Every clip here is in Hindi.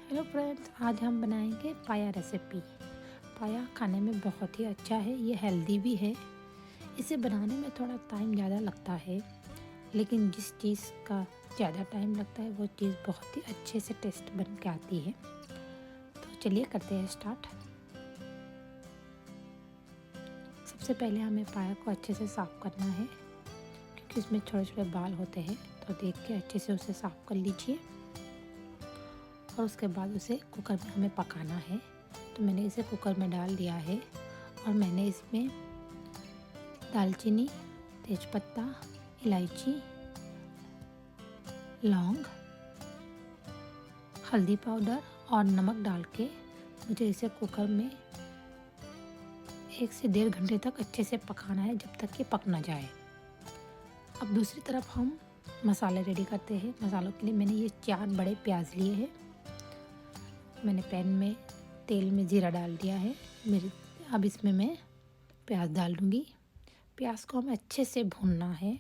हेलो फ्रेंड्स, आज हम बनाएंगे पाया रेसिपी। पाया खाने में बहुत ही अच्छा है, ये हेल्दी भी है। इसे बनाने में थोड़ा टाइम ज़्यादा लगता है, लेकिन जिस चीज़ का ज़्यादा टाइम लगता है वो चीज़ बहुत ही अच्छे से टेस्ट बन के आती है। तो चलिए करते हैं स्टार्ट। सबसे पहले हमें पाया को अच्छे से साफ़ करना है, क्योंकि इसमें छोटे छोटे बाल होते हैं। तो देख के अच्छे से उसे साफ़ कर लीजिए और उसके बाद उसे कुकर में हमें पकाना है। तो मैंने इसे कुकर में डाल दिया है और मैंने इसमें दालचीनी, तेज़पत्ता, इलायची, लौंग, हल्दी पाउडर और नमक डाल के मुझे इसे कुकर में 1 से 1.5 घंटे तक अच्छे से पकाना है, जब तक कि पक ना जाए। अब दूसरी तरफ हम मसाले रेडी करते हैं। मसालों के लिए मैंने ये 4 बड़े प्याज लिए हैं। मैंने पैन में तेल में जीरा डाल दिया है। अब इसमें मैं प्याज डाल दूँगी। प्याज को हमें अच्छे से भूनना है।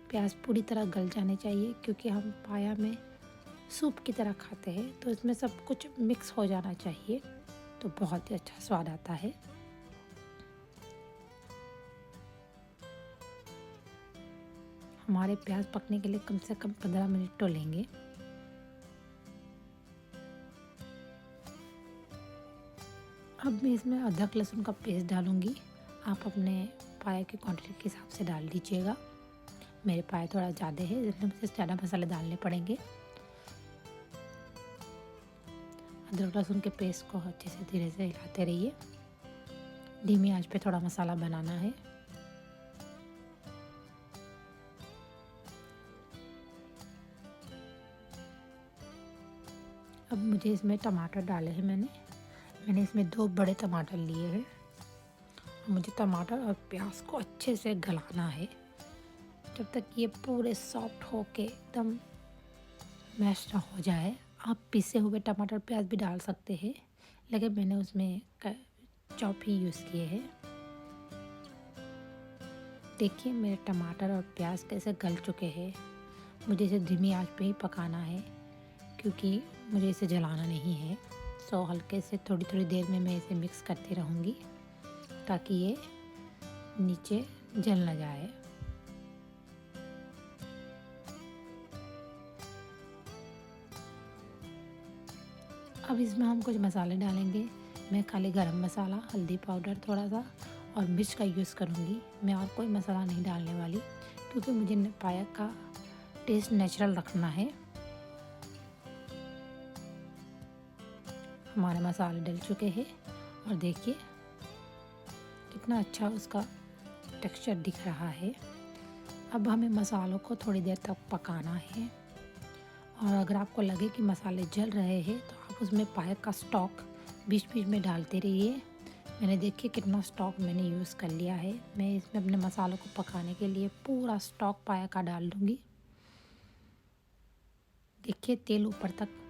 प्याज पूरी तरह गल जाने चाहिए, क्योंकि हम पाया में सूप की तरह खाते हैं, तो इसमें सब कुछ मिक्स हो जाना चाहिए, तो बहुत ही अच्छा स्वाद आता है। हमारे प्याज पकने के लिए कम से कम 15 मिनट तो लेंगे। अब मैं इसमें अदरक लहसुन का पेस्ट डालूँगी। आप अपने पाया की क्वांटिटी के हिसाब से डाल दीजिएगा। मेरे पाया थोड़ा ज़्यादा है, इसलिए मुझे ज़्यादा मसाले डालने पड़ेंगे। अदरक लहसुन के पेस्ट को अच्छे से धीरे से हिलाते रहिए। धीमी आंच पे थोड़ा मसाला बनाना है। अब मुझे इसमें टमाटर डाले हैं। मैंने इसमें 2 बड़े टमाटर लिए हैं। मुझे टमाटर और प्याज को अच्छे से गलाना है, जब तक ये पूरे सॉफ्ट होके एकदम मैश ना हो जाए। आप पिसे हुए टमाटर प्याज भी डाल सकते हैं, लेकिन मैंने उसमें चॉप ही यूज़ किए हैं। देखिए मेरे टमाटर और प्याज कैसे गल चुके हैं। मुझे इसे धीमी आंच पे ही पकाना है, क्योंकि मुझे इसे जलाना नहीं है। सो हल्के से थोड़ी थोड़ी देर में मैं इसे मिक्स करती रहूँगी, ताकि ये नीचे जल ना जाए। अब इसमें हम कुछ मसाले डालेंगे। मैं खाली गरम मसाला, हल्दी पाउडर थोड़ा सा और मिर्च का यूज़ करूँगी। मैं और कोई मसाला नहीं डालने वाली, क्योंकि मुझे पाया का टेस्ट नेचुरल रखना है। हमारे मसाले डल चुके हैं और देखिए कितना अच्छा उसका टेक्सचर दिख रहा है। अब हमें मसालों को थोड़ी देर तक पकाना है, और अगर आपको लगे कि मसाले जल रहे हैं तो आप उसमें पाया का स्टॉक बीच बीच में डालते रहिए। मैंने देखिए कितना स्टॉक मैंने यूज़ कर लिया है। मैं इसमें अपने मसालों को पकाने के लिए पूरा स्टॉक पाया का डाल दूँगी। देखिए तेल ऊपर तक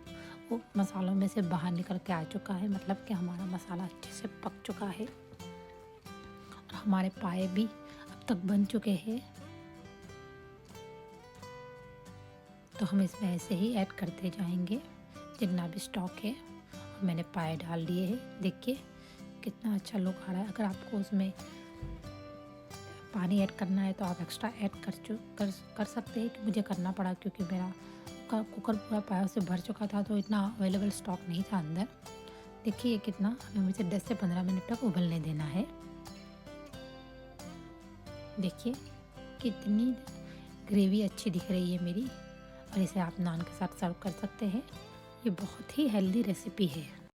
वो मसालों में से बाहर निकल के आ चुका है, मतलब कि हमारा मसाला अच्छे से पक चुका है और हमारे पाए भी अब तक बन चुके हैं। तो हम इसमें ऐसे ही ऐड करते जाएंगे जितना भी स्टॉक है। और मैंने पाए डाल दिए हैं। देखिए कितना अच्छा लुक आ रहा है। अगर आपको उसमें पानी ऐड करना है तो आप एक्स्ट्रा ऐड कर सकते हैं, कि मुझे करना पड़ा क्योंकि मेरा कुकर पूरा पाया से भर चुका था, तो इतना अवेलेबल स्टॉक नहीं था अंदर। देखिए ये कितना, हमें मुझे 10 से 15 मिनट तक उबलने देना है। देखिए कितनी ग्रेवी अच्छी दिख रही है मेरी, और इसे आप नान के साथ सर्व कर सकते हैं। ये बहुत ही हेल्दी रेसिपी है।